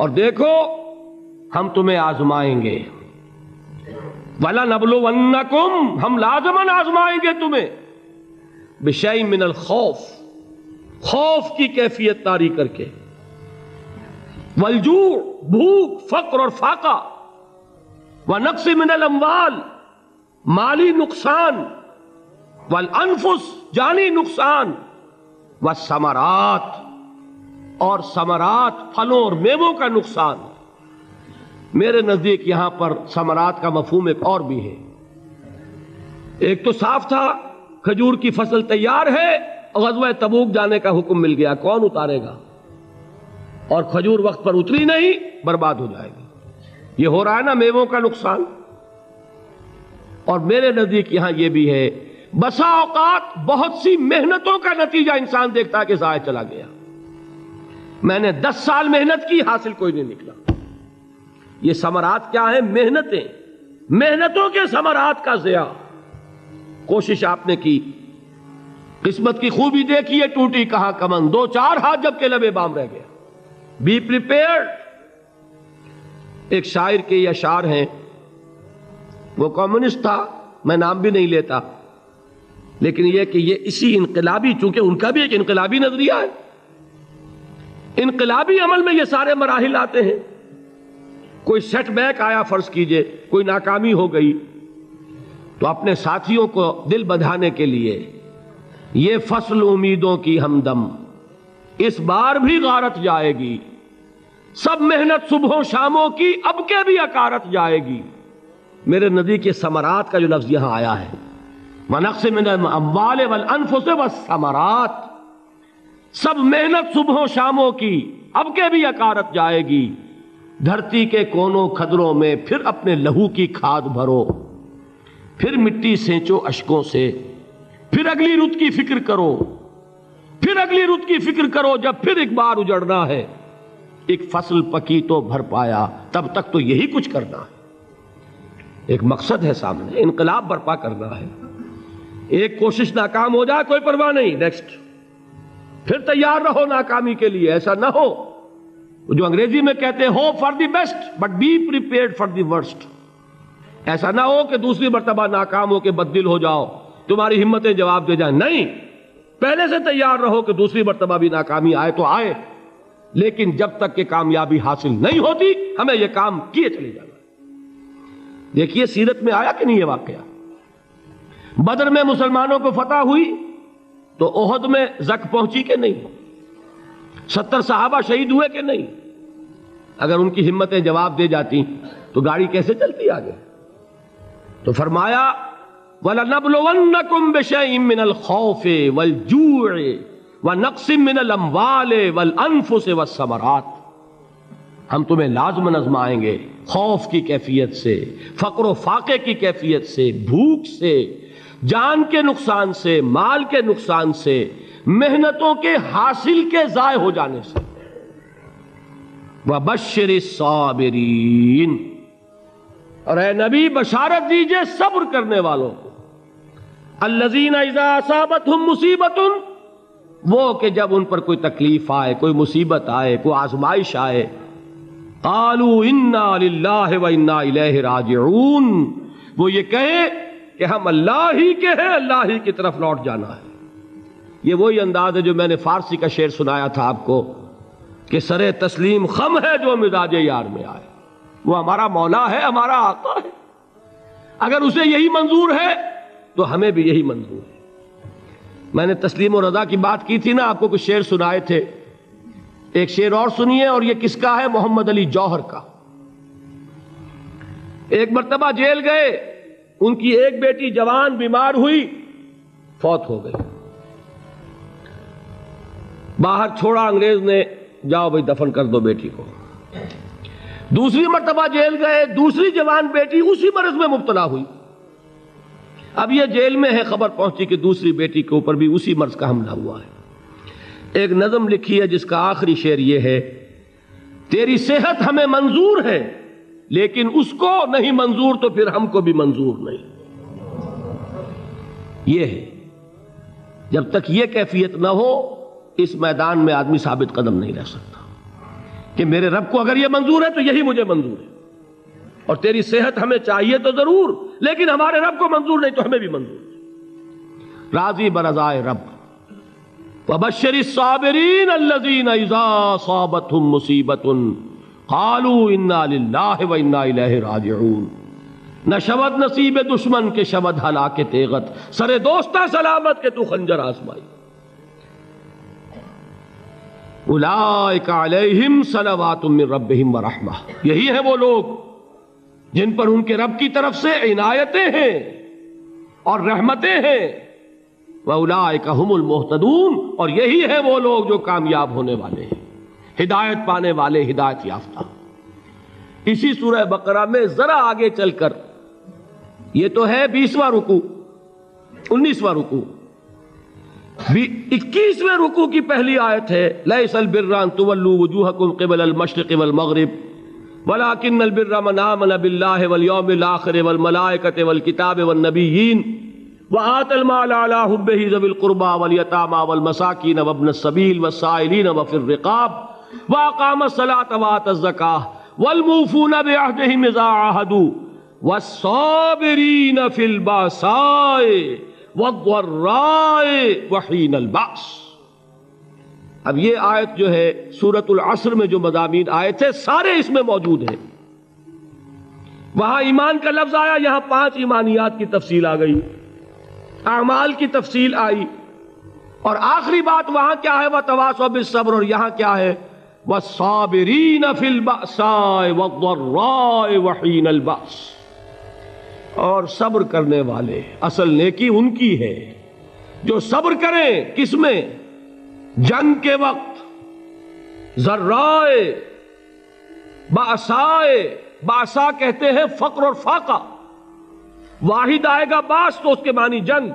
اور دیکھو ہم تمہیں آزمائیں گے، وَلَنَبْلُوَنَّكُمْ، ہم لازماً آزمائیں گے تمہیں، بِشَيْءٍ مِّنَ الْخَوْفِ، خوف کی کیفیت طاری کر کے، وَالْجُوعِ، بھوک، فقر اور فاقہ، وَنَقْصٍ مِّنَ الْأَمْوَالِ، مالی نقصان، وَالْأَنفُسِ، جانی نقصان، وَالثَّمَرَاتِ، اور ثمرات، پھلوں اور میووں کا نقصان۔ میرے نزدیک یہاں پر ثمرات کا مفہوم ایک اور بھی ہے۔ ایک تو صاف تھا کھجور کی فصل تیار ہے، غزوہ تبوک جانے کا حکم مل گیا، کون اتارے گا؟ اور کھجور وقت پر اتری نہیں، برباد ہو جائے گی۔ یہ ہو رہا ہے نا میووں کا نقصان۔ اور میرے نزدیک یہاں یہ بھی ہے، بسا اوقات بہت سی محنتوں کا نتیجہ انسان دیکھتا ہے کہ ضائع چلا گیا، میں نے 10 سال محنت کی، حاصل کوئی نہیں نکلا۔ یہ ثمرات کیا ہیں؟ محنتیں، محنتوں کے ثمرات کا ضیاع۔ کوشش آپ نے کی، قسمت کی خوبی دیکھی ہے، ٹوٹی کہاں کمن، 2-4 ہاتھ جب کے لبے بام رہ گیا۔ Be prepared. ایک شاعر کے یہ اشعار ہیں، وہ کمیونسٹ تھا، میں نام بھی نہیں لیتا، لیکن یہ کہ یہ اسی انقلابی، چونکہ ان کا بھی ایک انقلابی نظریہ ہے، انقلابی عمل میں یہ سارے مراحل آتے ہیں۔ کوئی سیٹ بیک آیا، فرض کیجئے کوئی ناکامی ہو گئی، تو اپنے ساتھیوں کو دل بندھانے کے لیے یہ فصل امیدوں کی ہمدم اس بار بھی غارت جائے گی، سب محنت صبحوں شاموں کی اب کے بھی اکارت جائے گی۔ میرے نزدیک یہ ثمرات کا جو لفظ یہاں آیا ہے، وَنَقْصٍ مِّنَ الْأَمْوَالِ وَالْأَنفُسِ وَالثَّمَرَاتِ، سب محنت صبحوں شاموں کی اب کے بھی اکارت جائے گی۔ دھرتی کے کونوں کھدروں میں پھر اپنے لہو کی کھاد بھرو، پھر مٹی سینچو اشکوں سے، پھر اگلی رت کی فکر کرو، پھر اگلی رت کی فکر کرو، جب پھر ایک بار اجڑنا ہے، ایک فصل پکی تو بھر پایا، تب تک تو یہی کچھ کرنا ہے۔ ایک مقصد ہے سامنے، انقلاب برپا کرنا ہے۔ ایک کوشش ناکام ہو جائے کوئی پرواہ نہیں، نیکسٹ، پھر تیار رہو ناکامی کے لیے۔ ایسا نہ ہو جو انگریزی میں کہتے ہیں hope for the best but be prepared for the worst. ایسا نہ ہو کہ دوسری مرتبہ ناکام ہو کے بددل ہو جاؤ، تمہاری ہمتیں جواب دے جائیں، نہیں، پہلے سے تیار رہو کہ دوسری مرتبہ بھی ناکامی آئے تو آئے، لیکن جب تک کہ کامیابی حاصل نہیں ہوتی ہمیں یہ کام کیے چلے جانا۔ دیکھیے سیرت میں آیا کہ نہیں یہ واقعہ؟ بدر میں مسلمانوں کو فتح ہوئی تو احد میں زک پہنچی کہ نہیں؟ 70 صحابہ شہید ہوئے کہ نہیں؟ اگر ان کی ہمتیں جواب دے جاتی تو گاڑی کیسے چلتی آگے؟ تو فرمایا وَلَنَبْلُوَنَّكُمْ بِشَيْءٍ مِّنَ الْخَوْفِ وَالْجُوعِ وَنَقْصٍ مِّنَ الْأَمْوَالِ وَالْأَنفُسِ وَالثَّمَرَاتِ، ہم تمہیں لازماً آزمائیں گے، خوف کی کیفیت سے، فقر و فاقے کی کیفیت سے، بھوک سے، جان کے نقصان سے، مال کے نقصان سے، محنتوں کے حاصل کے ضائع ہو جانے سے۔ وَبَشِّرِ الصَّابِرِينَ، اور اے نبی بشارت دیجئے صبر کرنے والوں کو، الَّذِينَ إِذَا أَصَابَتْهُمْ مُصِيبَةٌ، وہ کہ جب ان پر کوئی تکلیف آئے، کوئی مصیبت آئے، کوئی آزمائش آئے، قَالُوا إِنَّا لِلَّهِ وَإِنَّا إِلَيْهِ رَاجِعُونَ، وہ یہ کہیں کہ ہم اللہ ہی کے ہیں، اللہ ہی کی طرف لوٹ جانا ہے۔ یہ وہی انداز ہے جو میں نے فارسی کا شعر سنایا تھا آپ کو کہ سرے تسلیم خم ہے جو مزاج یار میں آئے۔ وہ ہمارا مولا ہے، ہمارا آقا ہے، اگر اسے یہی منظور ہے تو ہمیں بھی یہی منظور ہے۔ میں نے تسلیم و رضا کی بات کی تھی نا، آپ کو کچھ شعر سنائے تھے، ایک شعر اور سنیے، اور یہ کس کا ہے؟ محمد علی جوہر کا۔ ایک مرتبہ جیل گئے، ان کی ایک بیٹی جوان بیمار ہوئی، فوت ہو گئی، باہر چھوڑا انگریز نے، جاؤ بھائی دفن کر دو بیٹی کو۔ دوسری مرتبہ جیل گئے، دوسری جوان بیٹی اسی مرض میں مبتلا ہوئی۔ اب یہ جیل میں ہے، خبر پہنچی کہ دوسری بیٹی کے اوپر بھی اسی مرض کا حملہ ہوا ہے۔ ایک نظم لکھی ہے جس کا آخری شعر یہ ہے، تیری صحت ہمیں منظور ہے لیکن اس کو نہیں منظور تو پھر ہم کو بھی منظور نہیں۔ یہ ہے، جب تک یہ کیفیت نہ ہو اس میدان میں آدمی ثابت قدم نہیں رہ سکتا۔ کہ میرے رب کو اگر یہ منظور ہے تو یہی مجھے منظور ہے، اور تیری صحت ہمیں چاہیے تو ضرور، لیکن ہمارے رب کو منظور نہیں تو ہمیں بھی منظور ہے۔ راضی برضائے رب۔ وبشر الصابرین الذین اذا اصابتهم مصیبۃ قالوا انا للہ وانا الیہ راجعون۔ نہ شود نصیب دشمن کے شود ہلاک تیغت، سر دوستہ سلامت کے تو خنجر آزمائی۔ اولئک علیہم صلوات من ربہم ورحمہ، یہی ہیں وہ لوگ جن پر ان کے رب کی طرف سے عنایتیں ہیں اور رحمتیں ہیں۔ وَأُولَٰئِكَ هُمُ الْمُهْتَدُونَ، اور یہی ہیں وہ لوگ جو کامیاب ہونے والے ہیں، ہدایت پانے والے، ہدایت یافتہ۔ اسی سورہ بقرہ میں ذرا آگے چل کر، یہ تو ہے 20واں رکوع، 19واں رکوع، 21ویں رکوع کی پہلی آیت ہے لَيْسَ الْبِرَّ أَن تُوَلُّوا وُجُوهَكُمْ قِبَلَ الْمَشْرِقِ وَالْمَغْرِبِ وَلَٰكِنَّ الْبِرَّ مَنْ آمَنَ بِاللَّهِ وَالْيَوْمِ الْآخِرِ وَالْمَلَائِكَةِ وَالْكِتَابِ وَالنَّبِيِّينَ وَآتَى الْمَالَ عَلَىٰ حُبِّهِ ذَوِي الْقُرْبَىٰ وَالْيَتَامَىٰ وَالْمَسَاكِينَ وَابْنَ السَّبِيلِ وَالسَّائِلِينَ وَفِي الرِّقَابِ وَأَقَامَ الصَّلَاةَ وَآتَى الزَّكَاةَ وَالْمُوفُونَ بِعَهْدِهِمْ إِذَا عَاهَدُوا وَالصَّابِرِينَ فِي الْبَأْسَاءِ وَالضَّرَّاءِ وَحِينَ الْبَأْسِ۔ اب یہ آیت جو ہے سورۃ العصر میں جو مضامین آئے تھے سارے اس میں موجود ہیں۔ وہاں ایمان کا لفظ آیا، یہاں 5 ایمانیات کی تفصیل آ گئی، اعمال کی تفصیل آئی، اور آخری بات وہاں کیا ہے وَتَوَاصَوْا بِالصَّبْرِ، اور یہاں کیا ہے وَالصَّابِرِينَ فِي الْبَأْسَاءِ وَالضَّرَّاءِ وَحِينَ الْبَأْسِ، اور صبر کرنے والے، اصل نیکی ان کی ہے جو صبر کریں، کس میں؟ جنگ کے وقت، ذرائے، بأسائے، بأسا کہتے ہیں فقر اور فاقہ، واحد آئے گا باس تو اس کے معنی جنگ،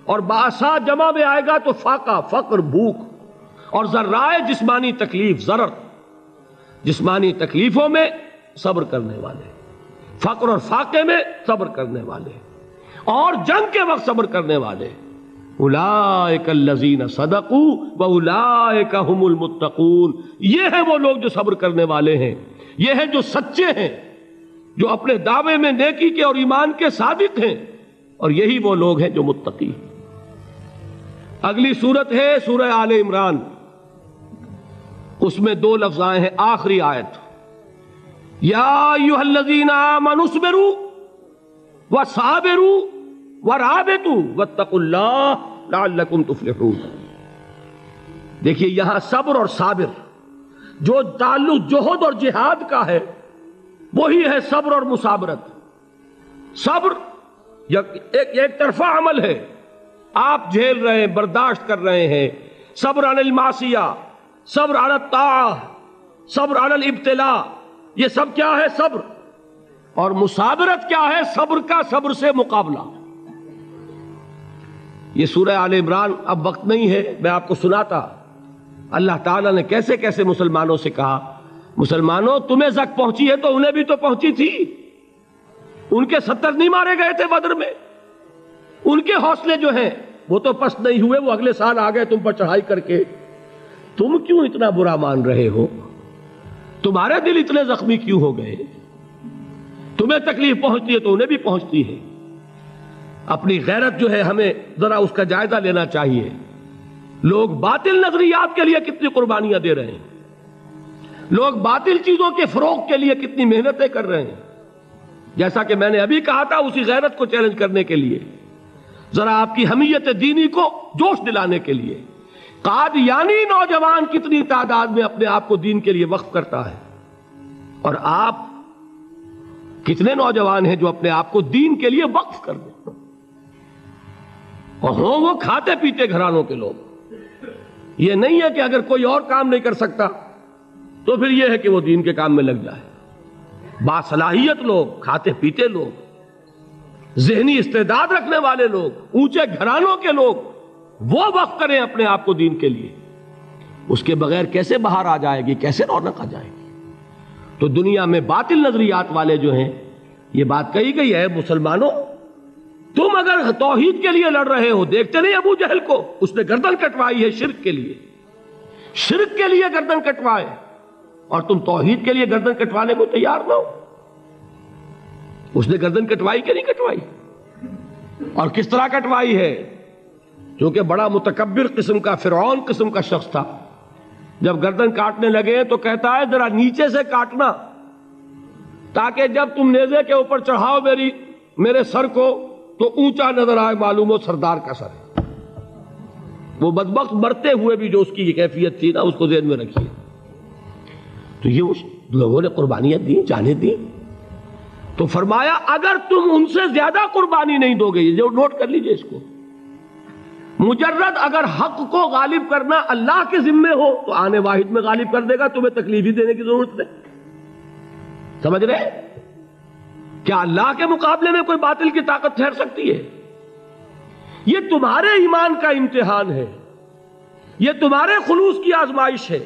اور بأسا جمع میں آئے گا تو فاقہ، فقر، بھوک، اور ذرائے جسمانی تکلیف، ضرر، جسمانی تکلیفوں میں صبر کرنے والے، فقر اور فاقے میں صبر کرنے والے، اور جنگ کے وقت صبر کرنے والے۔ اولئک الذین صدقوا واولئک هم المتقون، یہ ہیں وہ لوگ جو صبر کرنے والے ہیں، یہ ہیں جو سچے ہیں، جو اپنے دعوے میں نیکی کے اور ایمان کے صادق ہیں، اور یہی وہ لوگ ہیں جو متقی ہیں۔ اگلی صورت ہے سورہ آل عمران، اس میں 2 لفظ آئے ہیں، آخری آیت یا ایھا الذین آمنوا اصبروا وصابروا ورابطوا واتقوا اللہ لعلکم تفلحون۔ دیکھیے یہاں صبر اور صابر، جو تعلق جوہد اور جہاد کا ہے وہی ہے صبر اور مصابرت۔ صبر ایک طرفہ عمل ہے، آپ جھیل رہے ہیں، برداشت کر رہے ہیں، صبر علی المعصیہ، صبر علی الطاعہ، صبر علی الابتلاء، یہ سب کیا ہے؟ صبر۔ اور مصابرت کیا ہے؟ صبر کا صبر سے مقابلہ۔ یہ سورہ آل عمران، اب وقت نہیں ہے میں آپ کو سناتا اللہ تعالیٰ نے کیسے کیسے مسلمانوں سے کہا، مسلمانوں تمہیں زک پہنچی ہے تو انہیں بھی تو پہنچی تھی، ان کے 70 نہیں مارے گئے تھے بدر میں، ان کے حوصلے جو ہیں وہ تو پست نہیں ہوئے، وہ اگلے سال آ گئے تم پر چڑھائی کر کے، تم کیوں اتنا برا مان رہے ہو؟ تمہارے دل اتنے زخمی کیوں ہو گئے؟ تمہیں تکلیف پہنچتی ہے تو انہیں بھی پہنچتی ہے۔ اپنی غیرت جو ہے ہمیں ذرا اس کا جائزہ لینا چاہیے۔ لوگ باطل نظریات کے لیے کتنی قربانیاں دے رہے ہیں، لوگ باطل چیزوں کے فروغ کے لیے کتنی محنتیں کر رہے ہیں۔ جیسا کہ میں نے ابھی کہا تھا، اسی غیرت کو چیلنج کرنے کے لیے، ذرا آپ کی حمیت دینی کو جوش دلانے کے لیے، قادیانی نوجوان کتنی تعداد میں اپنے آپ کو دین کے لیے وقف کرتا ہے، اور آپ کتنے نوجوان ہیں جو اپنے آپ کو دین کے لیے وقف کر دیں، اور ہوں وہ کھاتے پیتے گھرانوں کے لوگ۔ یہ نہیں ہے کہ اگر کوئی اور کام نہیں کر سکتا تو پھر یہ ہے کہ وہ دین کے کام میں لگ جائے۔ باصلاحیت لوگ، کھاتے پیتے لوگ، ذہنی استعداد رکھنے والے لوگ، اونچے گھرانوں کے لوگ، وہ وقف کریں اپنے آپ کو دین کے لیے۔ اس کے بغیر کیسے بہار آ جائے گی، کیسے رونق آ جائے گی؟ تو دنیا میں باطل نظریات والے جو ہیں، یہ بات کہی گئی ہے، مسلمانوں تم اگر توحید کے لیے لڑ رہے ہو، دیکھتے نہیں ابو جہل کو، اس نے گردن کٹوائی ہے شرک کے لیے، شرک کے لیے گردن کٹوائے، اور تم توحید کے لیے گردن کٹوانے کو تیار نہ ہو. اس نے گردن کٹوائی کہ نہیں کٹوائی؟ اور کس طرح کٹوائی ہے؟ چونکہ بڑا متکبر قسم کا، فرعون قسم کا شخص تھا. جب گردن کاٹنے لگے تو کہتا ہے ذرا نیچے سے کاٹنا، تاکہ جب تم نیزے کے اوپر چڑھاؤ میرے سر کو تو اونچا نظر آئے، معلوم ہو سردار کا سر ہے. وہ بدبخت مرتے ہوئے بھی جو اس کی یہ کیفیت تھی نا، اس کو ذہن میں رکھیے. تو یہ اس لوگوں نے قربانیاں دی، جانیں دی. تو فرمایا اگر تم ان سے زیادہ قربانی نہیں دو گے، یہ جو نوٹ کر لیجئے اس کو، مجرد اگر حق کو غالب کرنا اللہ کے ذمے ہو تو آنے واحد میں غالب کر دے گا، تمہیں تکلیف ہی دینے کی ضرورت نہیں. سمجھ رہے؟ کیا اللہ کے مقابلے میں کوئی باطل کی طاقت ٹھہر سکتی ہے؟ یہ تمہارے ایمان کا امتحان ہے، یہ تمہارے خلوص کی آزمائش ہے،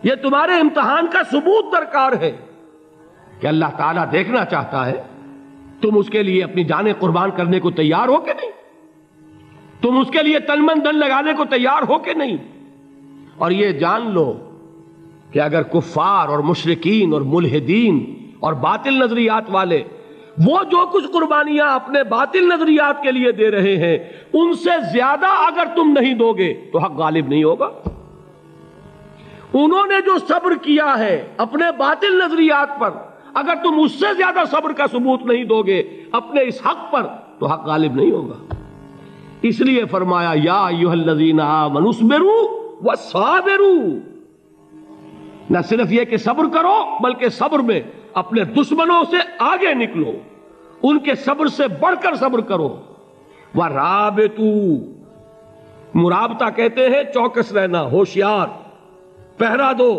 یہ تمہارے امتحان کا ثبوت درکار ہے کہ اللہ تعالیٰ دیکھنا چاہتا ہے تم اس کے لیے اپنی جانیں قربان کرنے کو تیار ہو کہ نہیں، تم اس کے لیے تن من دھن لگانے کو تیار ہو کہ نہیں. اور یہ جان لو کہ اگر کفار اور مشرکین اور ملحدین اور باطل نظریات والے وہ جو کچھ قربانیاں اپنے باطل نظریات کے لیے دے رہے ہیں، ان سے زیادہ اگر تم نہیں دو گے تو حق غالب نہیں ہوگا. انہوں نے جو صبر کیا ہے اپنے باطل نظریات پر، اگر تم اس سے زیادہ صبر کا ثبوت نہیں دو گے اپنے اس حق پر تو حق غالب نہیں ہوگا. اس لیے فرمایا یا ایھا الذین آمنوا اصبروا وصابروا. نہ صرف یہ کہ صبر کرو، بلکہ صبر میں اپنے دشمنوں سے آگے نکلو، ان کے صبر سے بڑھ کر صبر کرو. وَرَابِطُوا، مرابطہ کہتے ہیں چوکس رہنا، ہوشیار، پہرا دو.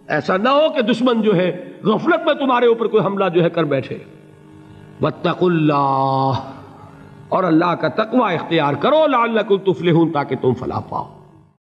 ایسا نہ ہو کہ دشمن جو ہے غفلت میں تمہارے اوپر کوئی حملہ جو ہے کر بیٹھے. وَاتَّقُوا اللَّهَ، اور اللہ کا تقوی اختیار کرو، لعلکم تفلحون، تاکہ تم فلاح پاؤ.